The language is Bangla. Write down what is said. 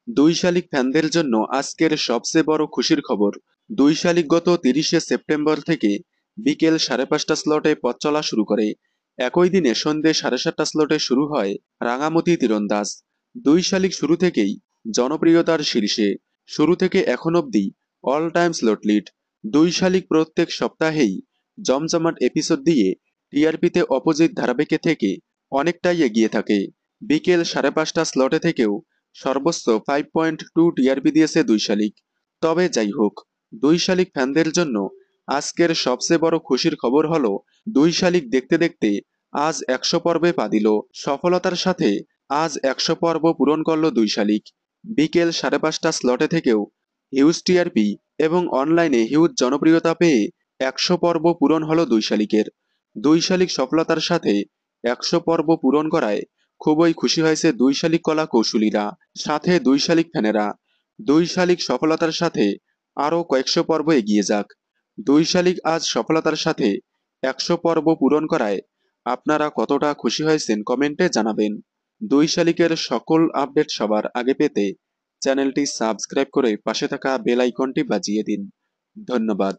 দুই শালিক ফ্যানদের জন্য আজকের সবচেয়ে বড় খুশির খবর। দুই শালিক গত 30শে সেপ্টেম্বর থেকে বিকেল 5:30 স্লটে পথ চলা শুরু করে। একই দিনে সন্ধ্যে 7:30 স্লটে শুরু হয় রাঙামতি তীরন্দাজ। দুই শালিক শুরু থেকেই জনপ্রিয়তার শীর্ষে, শুরু থেকে এখন অবধি অল টাইম স্লট লিড। দুই শালিক প্রত্যেক সপ্তাহেই জমজমাট এপিসোড দিয়ে টিআরপিতে অপোজিট ধারাবাহিকে থেকে অনেকটাই এগিয়ে থাকে। বিকেল 5:30 স্লটে থেকেও সর্বোচ্চ 5.2 টিআরপি দিয়েছে দুই শালিক। তবে যাই হোক, দুই শালিক ফ্যানদের জন্য আজকের সবচেয়ে বড় খুশির খবর হলো দুই শালিক দেখতে দেখতে আজ 100 পর্বে পা দিল। সফলতার সাথে আজ 100 পর্ব পূরণ করলো দুই শালিক। বিকেল 5:30 স্লটে থেকেও হিউজ টিআরপি এবং অনলাইনে হিউজ জনপ্রিয়তা পেয়ে 100 পর্ব পূরণ হলো দুই শালিকের। দুই শালিক সফলতার সাথে 100 পর্ব পূরণ করায় খুবই খুশি হয়েছে দুই শালিক কলা কৌশলীরা, সাথে দুই শালিক ফ্যানেরা। দুই শালিক সফলতার সাথে আরও কয়েকশো পর্ব এগিয়ে যাক। দুই শালিক আজ সফলতার সাথে 100 পর্ব পূরণ করায় আপনারা কতটা খুশি হয়েছেন কমেন্টে জানাবেন। দুই শালিকের সকল আপডেট সবার আগে পেতে চ্যানেলটি সাবস্ক্রাইব করে পাশে থাকা বেল আইকনটি বাজিয়ে দিন। ধন্যবাদ।